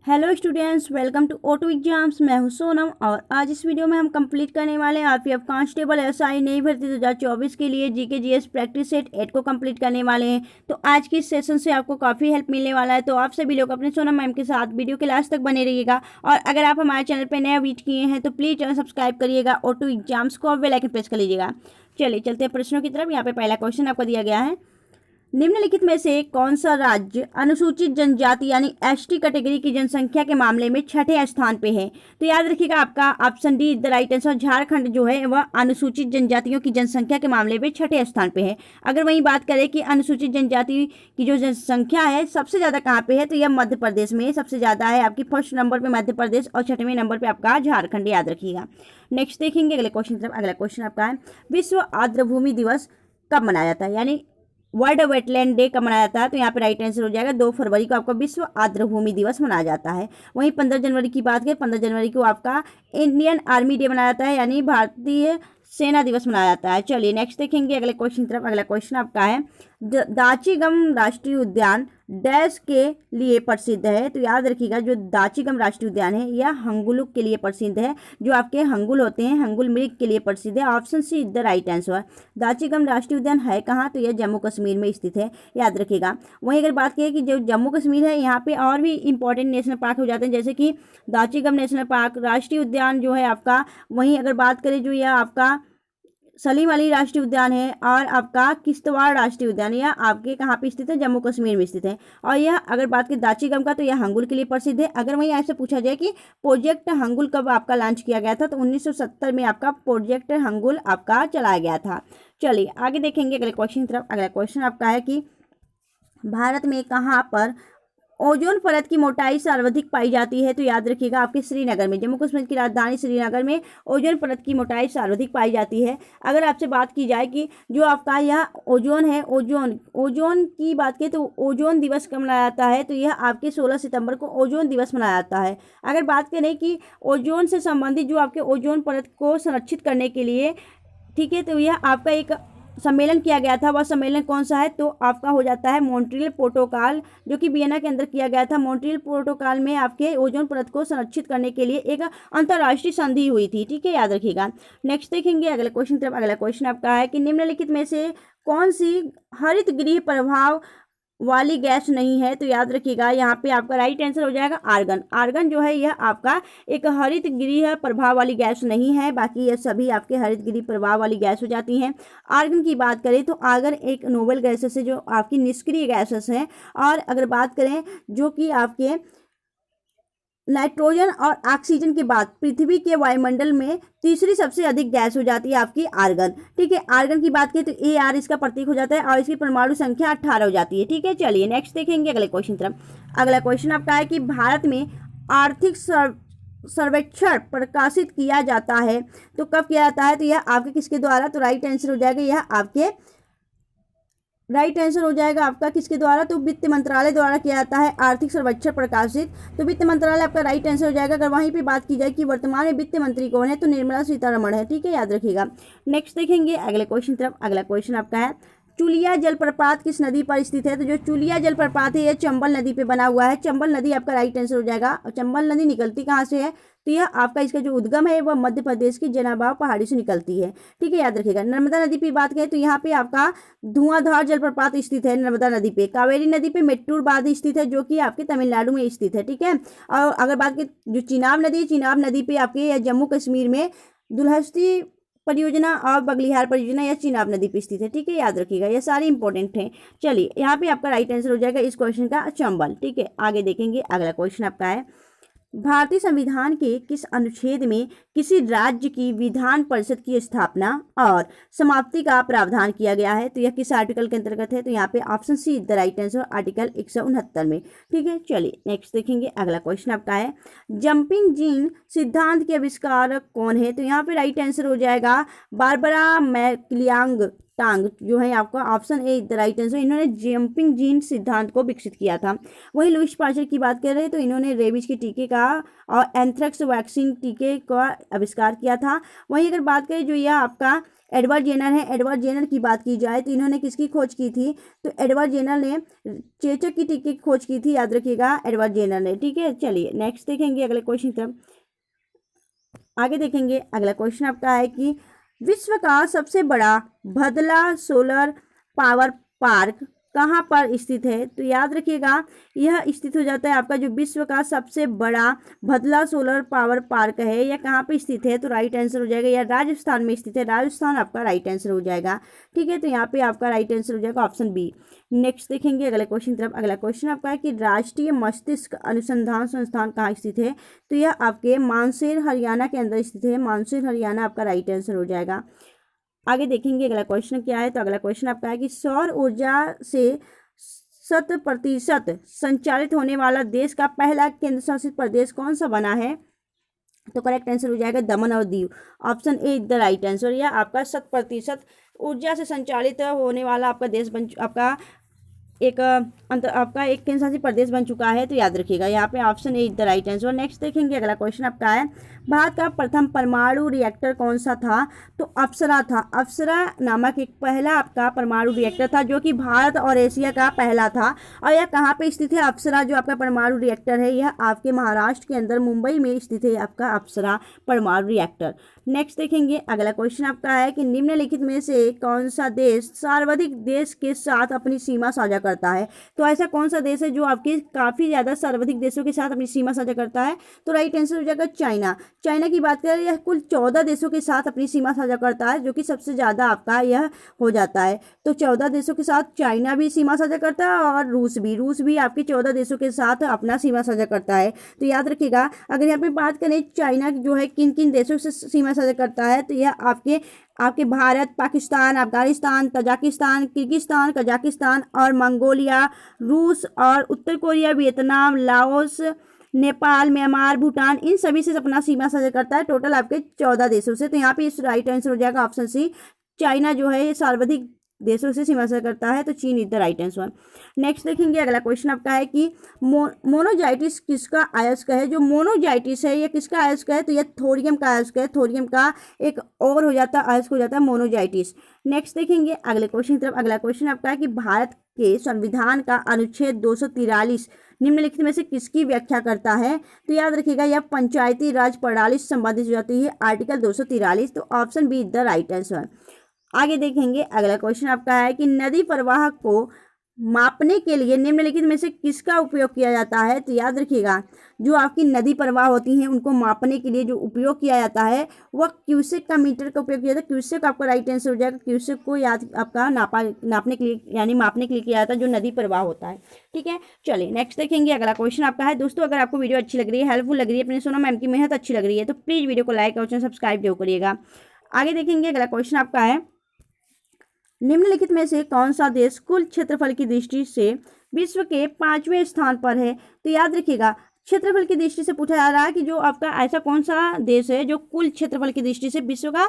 Hello students, welcome to auto exams. मैं हूं सोनम और आज इस वीडियो में हम कंप्लीट करने वाले हैं आरपीएफ कांस्टेबल एसआई नई भर्ती 2024 के लिए जीके जीएस प्रैक्टिस सेट 8 को कंप्लीट करने वाले हैं। तो आज की इस सेशन से आपको काफ़ी हेल्प मिलने वाला है। तो आप सभी लोग अपने सोनम मैम के साथ वीडियो के लास्ट तक बने रहिएगा और अगर आप हमारे चैनल पर नया विजिट किए हैं तो प्लीज़ चैनल सब्सक्राइब करिएगा, ऑटो एग्जाम्स को बेल आइकन प्रेस कर लीजिएगा। चलिए चलते हैं प्रश्नों की तरफ। यहाँ पे पहला क्वेश्चन आपको दिया गया है, निम्नलिखित में से कौन सा राज्य अनुसूचित जनजाति यानी एसटी कैटेगरी की जनसंख्या के मामले में छठे स्थान पे है? तो याद रखिएगा आपका option D the right answer. Jharkhand जो है वह अनुसूचित जनजातियों की जनसंख्या के मामले में छठे स्थान पे है। अगर वहीं बात करें कि अनुसूचित जनजाति की जो जनसंख्या है सबसे ज़्यादा कहाँ पे है, तो यह मध्य प्रदेश में सबसे ज़्यादा है। आपकी फर्स्ट नंबर पर मध्य प्रदेश और छठवें नंबर पर आपका झारखंड, याद रखिएगा। नेक्स्ट देखेंगे अगले क्वेश्चन की तरफ। अगला क्वेश्चन आपका है, विश्व आर्द्रभूमि दिवस कब मनाया जाता है, यानी वर्ल्ड वेटलैंड डे कब मनाया जाता है? तो यहाँ पे राइट आंसर हो जाएगा 2 फरवरी को आपका विश्व आर्द्रभूमि दिवस मनाया जाता है। वहीं 15 जनवरी की बात करें, 15 जनवरी को आपका इंडियन आर्मी डे मनाया जाता है, यानी भारतीय सेना दिवस मनाया जाता है। चलिए नेक्स्ट देखेंगे अगले क्वेश्चन की तरफ। अगला क्वेश्चन आपका है, दाचीगम राष्ट्रीय उद्यान डैश के लिए प्रसिद्ध है? तो याद रखिएगा जो दाचीगम राष्ट्रीय उद्यान है यह हंगुलुक के लिए प्रसिद्ध है। जो आपके हंगुल होते हैं, हंगुल मृग के लिए प्रसिद्ध है। Option see the right answer. Dachigam राष्ट्रीय उद्यान है कहाँ? तो यह जम्मू कश्मीर में स्थित है, याद रखिएगा। वहीं अगर बात करें कि जो जम्मू कश्मीर है यहाँ पे और भी इंपॉर्टेंट नेशनल पार्क हो जाते हैं, जैसे कि दाचीगम नेशनल पार्क राष्ट्रीय उद्यान जो है आपका। वहीं अगर बात करें जो यह आपका सलीम अली राष्ट्रीय उद्यान है और आपका किश्तवाड़ राष्ट्रीय उद्यान, यह आपके कहाँ पे स्थित है? जम्मू कश्मीर में स्थित है। और यह अगर बात करें दाचीगम का तो यह हंगुल के लिए प्रसिद्ध है। अगर वहीं ऐसे पूछा जाए कि प्रोजेक्ट हंगुल कब आपका लॉन्च किया गया था, तो 1970 में आपका प्रोजेक्ट हंगुल आपका चलाया गया था। चलिए आगे देखेंगे अगले क्वेश्चन की तरफ। अगला क्वेश्चन आपका है कि भारत में कहाँ पर ओजोन परत की मोटाई सर्वाधिक पाई जाती है? तो याद रखिएगा आपके श्रीनगर में, जम्मू कश्मीर की राजधानी श्रीनगर में ओजोन परत की मोटाई सर्वाधिक पाई जाती है। अगर आपसे बात की जाए कि जो आपका यह ओजोन है, ओजोन की बात करें तो ओजोन दिवस कब मनाया जाता है? तो यह आपके 16 सितंबर को ओजोन दिवस मनाया जाता है। अगर बात करें कि ओजोन से संबंधित जो आपके ओजोन परत को संरक्षित करने के लिए, ठीक है, तो यह आपका एक सम्मेलन किया गया था। वह सम्मेलन कौन सा है? तो आपका हो जाता है मॉन्ट्रियल प्रोटोकॉल, जो कि वियना के अंदर किया गया था। मॉन्ट्रियल प्रोटोकॉल में आपके ओजोन परत को संरक्षित करने के लिए एक अंतर्राष्ट्रीय संधि हुई थी, ठीक है, याद रखिएगा। नेक्स्ट देखेंगे अगले क्वेश्चन तरफ। अगला क्वेश्चन आपका है कि निम्नलिखित में से कौन सी हरित गृह प्रभाव वाली गैस नहीं है? तो याद रखिएगा यहाँ पे आपका राइट आंसर हो जाएगा आर्गन। आर्गन जो है यह आपका एक हरित गृह प्रभाव वाली गैस नहीं है, बाकी ये सभी आपके हरित गृह प्रभाव वाली गैस हो जाती हैं। आर्गन की बात करें तो आर्गन एक नोबल गैसेस है जो आपकी निष्क्रिय गैसेस हैं। और अगर बात करें जो कि आपके नाइट्रोजन और ऑक्सीजन के बाद पृथ्वी के वायुमंडल में तीसरी सबसे अधिक गैस हो जाती है आपकी आर्गन, ठीक है। आर्गन की बात करें तो AR इसका प्रतीक हो जाता है और इसकी परमाणु संख्या 18 हो जाती है, ठीक है। चलिए नेक्स्ट देखेंगे अगले क्वेश्चन तरफ। अगला क्वेश्चन आपका है कि भारत में आर्थिक सर्वेक्षण प्रकाशित किया जाता है तो कब किया जाता है? तो यह आपके किसके द्वारा? तो राइट आंसर हो जाएगा यह आपके राइट आंसर हो जाएगा आपका किसके द्वारा? तो वित्त मंत्रालय द्वारा किया जाता है आर्थिक सर्वेक्षण प्रकाशित। तो वित्त मंत्रालय आपका राइट आंसर हो जाएगा। अगर वहीं पे बात की जाए कि वर्तमान में वित्त मंत्री कौन है, तो निर्मला सीतारमण है, ठीक है, याद रखिएगा। नेक्स्ट देखेंगे अगले क्वेश्चन तरफ। अगला क्वेश्चन आपका है, चुलिया जलप्रपात किस नदी पर स्थित है? तो जो चुलिया जलप्रपात है यह चंबल नदी पे बना हुआ है। चंबल नदी आपका राइट आंसर हो जाएगा। और चंबल नदी निकलती कहाँ से है? तो यह आपका इसका जो उद्गम है वह मध्य प्रदेश की जनाबाव पहाड़ी से निकलती है, ठीक है, याद रखिएगा। नर्मदा नदी की बात करें तो यहाँ पे आपका धुआंधार जलप्रपात स्थित है नर्मदा नदी पे। कावेरी नदी पे मेट्टूर बांध स्थित है जो कि आपके तमिलनाडु में स्थित है, ठीक है। और अगर बात करें जो चिनाब नदी, चिनाब नदी पे आपके जम्मू कश्मीर में दुल्हस्ती परियोजना और बगलिहार परियोजना या चिनाब नदी पे स्थित है, ठीक है, याद रखिएगा। ये सारे इंपॉर्टेंट हैं। चलिए यहाँ पे आपका राइट आंसर हो जाएगा इस क्वेश्चन का चंबल, ठीक है। आगे देखेंगे अगला क्वेश्चन आपका है, भारतीय संविधान के किस अनुच्छेद में किसी राज्य की विधान परिषद की स्थापना और समाप्ति का प्रावधान किया गया है? तो यह किस आर्टिकल के अंतर्गत है? तो यहाँ पे option see the right answer, article 169 में, ठीक है। चलिए नेक्स्ट देखेंगे अगला क्वेश्चन आपका है, जंपिंग जीन सिद्धांत के आविष्कारक कौन है? तो यहाँ पे राइट आंसर हो जाएगा बारबरा मैक्लियांग टांग, जो है आपका option A the right answer. इन्होंने जंपिंग जीन सिद्धांत को विकसित किया था। वहीं लुईस पास्चर की बात कर रहे हैं तो इन्होंने रेबीज के टीके का और एंथ्रेक्स वैक्सीन टीके का आविष्कार किया था। वहीं अगर बात करें जो यह आपका एडवर्ड जेनर है। एडवर्ड जेनर की बात की जाए तो इन्होंने किसकी खोज की थी, तो एडवर्ड जेनर ने चेचक की टीके की खोज की थी, याद रखिएगा एडवर्ड जेनर ने। ठीक है, चलिए नेक्स्ट देखेंगे अगले क्वेश्चन की तरफ। आगे देखेंगे अगला क्वेश्चन आपका है कि विश्व का सबसे बड़ा भदला सोलर पावर पार्क कहाँ पर स्थित है, तो याद रखिएगा यह स्थित हो जाता है आपका जो विश्व का सबसे बड़ा भदला सोलर पावर पार्क है, यह कहाँ पे स्थित है, तो राइट आंसर हो जाएगा यह राजस्थान में स्थित है। राजस्थान आपका राइट आंसर हो जाएगा। ठीक है, तो यहाँ पे आपका राइट आंसर हो जाएगा ऑप्शन बी। नेक्स्ट देखेंगे अगले क्वेश्चन तरफ। अगला क्वेश्चन आपका है कि राष्ट्रीय मस्तिष्क अनुसंधान संस्थान कहाँ स्थित है, तो यह आपके मानसेर हरियाणा के अंदर स्थित है। मानसेर हरियाणा आपका राइट आंसर हो जाएगा। आगे देखेंगे अगला क्वेश्चन क्या है, तो अगला क्वेश्चन आपका है कि सौर ऊर्जा से 100% संचालित होने वाला देश का पहला केंद्र शासित प्रदेश कौन सा बना है, तो करेक्ट आंसर हो जाएगा दमन और Diu. Option A the right answer. यह आपका 100% ऊर्जा से संचालित होने वाला आपका देश आपका आपका एक केंद्र शासित प्रदेश बन चुका है, तो याद रखिएगा यहाँ पे option A the right answer. Next देखेंगे अगला क्वेश्चन आपका है भारत का प्रथम परमाणु रिएक्टर कौन सा था, तो अप्सरा था। अप्सरा नामक एक पहला आपका परमाणु रिएक्टर था जो कि भारत और एशिया का पहला था। और यह कहाँ पे स्थित है, अप्सरा जो आपका परमाणु रिएक्टर है यह आपके महाराष्ट्र के अंदर मुंबई में स्थित है आपका अप्सरा परमाणु रिएक्टर। नेक्स्ट देखेंगे अगला क्वेश्चन आपका है कि निम्नलिखित में से कौन सा देश सर्वाधिक देश के साथ अपनी सीमा साझा करता है, तो ऐसा कौन सा देश है जो आपके काफ़ी ज़्यादा सर्वाधिक देशों के साथ अपनी सीमा साझा करता है, तो राइट आंसर हो जाएगा चाइना। चाइना की बात करें यह कुल 14 देशों के साथ अपनी सीमा साझा करता है, जो कि सबसे ज़्यादा आपका यह हो जाता है। तो 14 देशों के साथ चाइना भी सीमा साझा करता है और रूस भी आपके 14 देशों के साथ अपना सीमा साझा करता है। तो याद रखिएगा अगर यहाँ पे बात करें चाइना जो है किन किन देशों से सीमा साझा करता है, तो यह आपके Bharat, Pakistan, Afghanistan, Tajikistan, Kyrgyzstan, Kazakhstan और मंगोलिया, रूस और उत्तर Korea, Vietnam, Laos, Nepal, Myanmar, Bhutan, इन सभी से अपना सीमा साझा करता है, टोटल आपके 14 देशों से। तो यहाँ पे इस राइट आंसर हो जाएगा ऑप्शन सी। चाइना जो है ये सर्वाधिक देशों से सीमा साझा करता है, तो चीन is the right answer. Next देखेंगे अगला क्वेश्चन आपका है कि मोनोजाइटिस किसका अयस्क है। जो मोनोजाइटिस है ये किसका अयस्क है, तो यह थोरियम का अयस्क है। थोरियम का एक और हो जाता है अयस्क हो जाता है मोनोजाइटिस। नेक्स्ट देखेंगे अगले क्वेश्चन की तरफ। अगला क्वेश्चन आपका है कि भारत के संविधान का अनुच्छेद 243 निम्नलिखित में से किसकी व्याख्या करता है, तो याद रखिएगा यह पंचायती राज प्रणाली से संबंधित हो जाती है, आर्टिकल 243। तो option B is the right answer. आगे देखेंगे अगला क्वेश्चन आपका है कि नदी प्रवाह को मापने के लिए निम्नलिखित में से किसका उपयोग किया जाता है, तो याद रखिएगा जो आपकी नदी प्रवाह होती हैं उनको मापने के लिए जो उपयोग किया जाता है वह क्यूसेक का मीटर का उपयोग किया जाता है। क्यूसेक आपका राइट आंसर हो जाएगा। क्यूसेक को याद आपका नापने के लिए यानी मापने के लिए किया जाता है जो नदी प्रवाह होता है। ठीक है, चलिए नेक्स्ट देखेंगे अगला क्वेश्चन आपका है। दोस्तों अगर आपको वीडियो अच्छी लग रही है, हेल्पफुल लग रही है, अपने सोनम मैम की मेहनत अच्छी लग रही है, तो प्लीज़ वीडियो को लाइक और चैनल सब्सक्राइब जरूर करिएगा। आगे देखेंगे अगला क्वेश्चन आपका है निम्नलिखित में से कौन सा देश कुल क्षेत्रफल की दृष्टि से विश्व के 5वें स्थान पर है, तो याद रखिएगा क्षेत्रफल की दृष्टि से पूछा जा रहा है कि जो आपका ऐसा कौन सा देश है जो कुल क्षेत्रफल की दृष्टि से विश्व का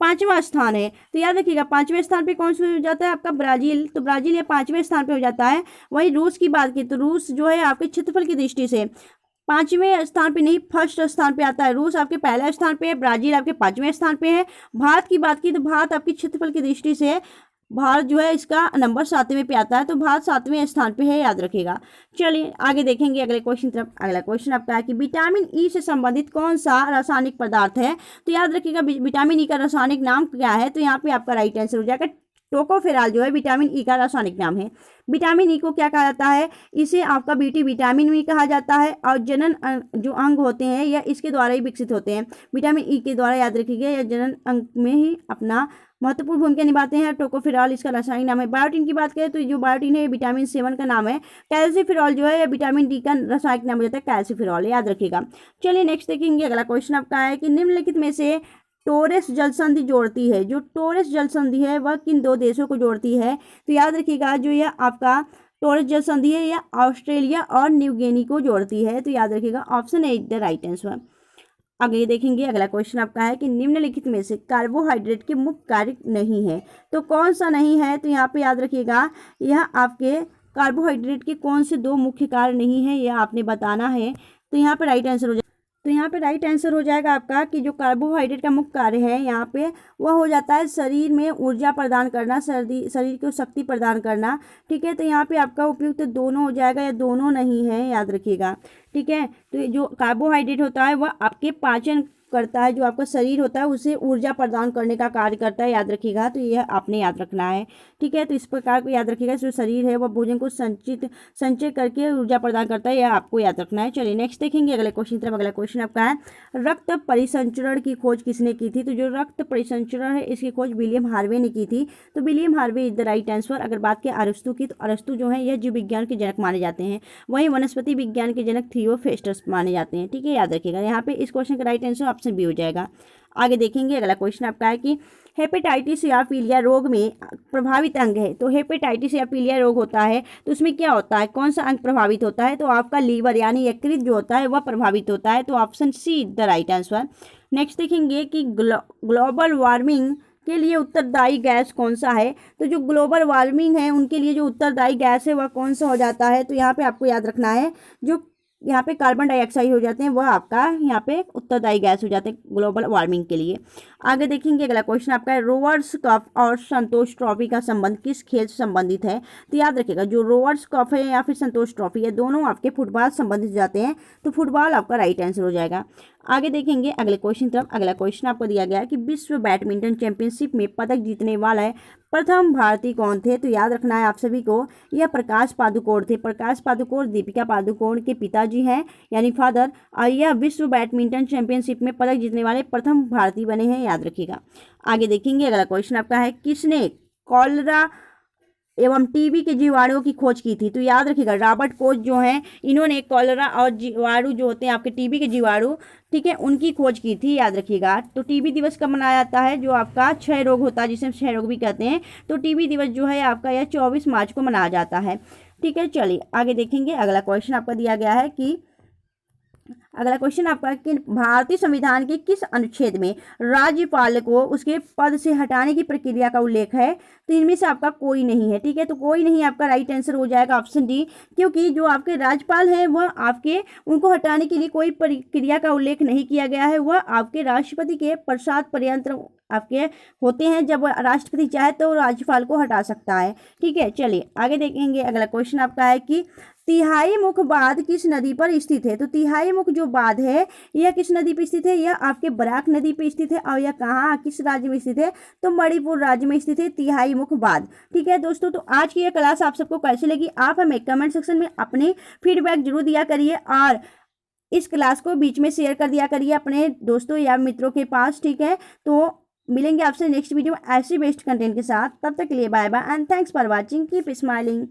5वां स्थान है, तो याद रखिएगा 5वें स्थान पे कौन सा हो जाता है आपका ब्राजील। तो ब्राजील ये 5वें स्थान पे हो जाता है। वहीं रूस की बात की तो रूस जो है आपके क्षेत्रफल की दृष्टि से 5वें स्थान पे नहीं, फर्स्ट स्थान पे आता है। रूस आपके पहले स्थान पे है, ब्राजील आपके 5वें स्थान पे है। भारत की बात की तो भारत आपकी क्षेत्रफल की दृष्टि से भारत जो है इसका नंबर 7वें पे आता है, तो भारत 7वें स्थान पे है, याद रखिएगा। चलिए आगे देखेंगे अगले क्वेश्चन तरफ। अगला क्वेश्चन आपका है कि विटामिन ई से संबंधित कौन सा रासायनिक पदार्थ है, तो याद रखिएगा विटामिन ई का रासायनिक नाम क्या है, तो यहाँ पे आपका राइट आंसर हो जाएगा टोकोफेरॉल जो है विटामिन ई का रासायनिक नाम है। विटामिन ई को क्या कहा जाता है, इसे आपका बीटी विटामिन भी कहा जाता है और जनन जो अंग होते हैं या इसके द्वारा ही विकसित होते हैं। विटामिन ई के द्वारा याद रखिएगा या जनन अंग में ही अपना महत्वपूर्ण भूमिका निभाते हैं। टोकोफेरॉल इसका रासायनिक नाम है। बायोटिन की बात करें तो जो बायोटिन है विटामिन 7 का नाम है। कैल्सीफेरॉल जो है विटामिन डी का रासायनिक नाम हो जाता है कैल्सीफेरॉल, याद रखिएगा। चलिए नेक्स्ट देखेंगे अगला क्वेश्चन आपका है कि निम्नलिखित में से टोरेस जल संधि जोड़ती है। जो टोरेस जल संधि है वह किन दो देशों को जोड़ती है, तो याद रखिएगा जो यह आपका टोरेस जल संधि है यह ऑस्ट्रेलिया और न्यू गिनी को जोड़ती है, तो याद रखिएगा option A the right answer. आगे देखेंगे अगला क्वेश्चन आपका है कि निम्नलिखित में से कार्बोहाइड्रेट के मुख्य कार्य नहीं है, तो कौन सा नहीं है, तो यहाँ पे याद रखिएगा यह आपके कार्बोहाइड्रेट के कौन से 2 मुख्य कार्य नहीं है यह आपने बताना है। तो यहाँ पे राइट आंसर हो जाए तो यहाँ पे राइट आंसर हो जाएगा आपका कि जो कार्बोहाइड्रेट का मुख्य कार्य है यहाँ पे वह हो जाता है शरीर में ऊर्जा प्रदान करना, शरीर को शक्ति प्रदान करना। ठीक है, तो यहाँ पे आपका उपयुक्त दोनों हो जाएगा या दोनों नहीं है, याद रखिएगा। ठीक है, तो जो कार्बोहाइड्रेट होता है वह आपके पाचन करता है, जो आपका शरीर होता है उसे ऊर्जा प्रदान करने का कार्य करता है, याद रखिएगा। तो यह आपने याद रखना है। ठीक है, तो इस प्रकार को याद रखिएगा, जो शरीर है वह भोजन को संचय करके ऊर्जा प्रदान करता है, यह आपको याद रखना है। चलिए नेक्स्ट देखेंगे अगले क्वेश्चन तरफ। अगला क्वेश्चन आपका है, रक्त परिसंचरण की खोज किसने की थी? तो जो रक्त परिसंचरण है इसकी खोज विलियम हार्वे ने की थी। तो William Harvey is the right answer. अगर बात करें अरस्तु की, तो अरस्तु जो है यह जीव विज्ञान के जनक माने जाते हैं। वहीं वनस्पति विज्ञान के जनक थियोफेस्टस माने जाते हैं। ठीक है, याद रखिएगा। यहाँ पे इस क्वेश्चन का राइट आंसर ऑप्शन बी हो जाएगा। आगे देखेंगे अगला क्वेश्चन आपका है कि हेपेटाइटिस या पीलिया रोग में प्रभावित अंग है। तो हेपेटाइटिस या पीलिया रोग होता है तो उसमें क्या होता है, कौन सा अंग प्रभावित होता है? तो आपका लीवर यानी यकृत जो होता है वह प्रभावित होता है। तो option see the right answer. Next देखेंगे कि ग्लोबल वार्मिंग के लिए उत्तरदायी गैस कौन सा है? तो जो ग्लोबल वार्मिंग है उनके लिए जो उत्तरदायी गैस है वह कौन सा हो जाता है? तो यहाँ पे आपको याद रखना है, जो यहाँ पे कार्बन डाइऑक्साइड हो जाते हैं वह आपका यहाँ पे उत्तरदायी गैस हो जाते हैं ग्लोबल वार्मिंग के लिए। आगे देखेंगे अगला क्वेश्चन आपका है, रोवर्स कप और संतोष ट्रॉफी का संबंध किस खेल से संबंधित है? तो याद रखिएगा, जो रोवर्स कप है या फिर संतोष ट्रॉफी है दोनों आपके फुटबॉल संबंधित जाते हैं। तो फुटबॉल आपका राइट आंसर हो जाएगा। आगे देखेंगे अगले क्वेश्चन तरफ। अगला क्वेश्चन आपको दिया गया है कि विश्व बैडमिंटन चैंपियनशिप में पदक जीतने वाला है प्रथम भारतीय कौन थे? तो याद रखना है आप सभी को, यह प्रकाश पादुकोण थे। प्रकाश पादुकोण दीपिका पादुकोण के पिताजी हैं यानी फादर, और यह विश्व बैडमिंटन चैंपियनशिप में पदक जीतने वाले प्रथम भारतीय बने हैं, याद रखिएगा। आगे देखेंगे अगला क्वेश्चन आपका है, किसने कॉलरा एवं टीबी के जीवाणुओं की खोज की थी? तो याद रखिएगा, रॉबर्ट कोच जो हैं इन्होंने कॉलरा और जीवाणु जो होते हैं आपके टीबी के जीवाणु, ठीक है, उनकी खोज की थी, याद रखिएगा। तो टीबी दिवस कब मनाया जाता है? जो आपका क्षय रोग होता है जिसे हम क्षय रोग भी कहते हैं, तो टीबी दिवस जो है आपका यह 24 मार्च को मनाया जाता है। ठीक है, चलिए आगे देखेंगे। अगला क्वेश्चन आपका दिया गया है कि अगला क्वेश्चन आपका कि भारतीय संविधान के किस अनुच्छेद में राज्यपाल को उसके पद से हटाने की प्रक्रिया का उल्लेख है? तो इनमें से आपका कोई नहीं है। ठीक है, तो कोई नहीं आपका राइट आंसर हो जाएगा ऑप्शन डी, क्योंकि जो आपके राज्यपाल हैं वह आपके उनको हटाने के लिए कोई प्रक्रिया का उल्लेख नहीं किया गया है। वह आपके राष्ट्रपति के प्रसाद पर्यंत आपके होते हैं, जब राष्ट्रपति चाहे तो राज्यपाल को हटा सकता है। ठीक है, चलिए आगे देखेंगे। अगला क्वेश्चन आपका है कि तिहाई मुख बांध किस नदी पर स्थित है? तो तिहाई मुख जो बांध है यह किस नदी पर स्थित है? यह आपके बराक नदी पर स्थित है। और यह कहाँ किस राज्य में स्थित है? तो मणिपुर राज्य में स्थित है तिहाई मुख बांध। ठीक है दोस्तों, तो आज की यह क्लास आप सबको कैसी लगी? आप हमें कमेंट सेक्शन में अपने फीडबैक जरूर दिया करिए और इस क्लास को बीच में शेयर कर दिया करिए अपने दोस्तों या मित्रों के पास। ठीक है, तो मिलेंगे आपसे नेक्स्ट वीडियो में ऐसे बेस्ट कंटेंट के साथ। तब तक के लिए bye bye and thanks for watching, keep smiling.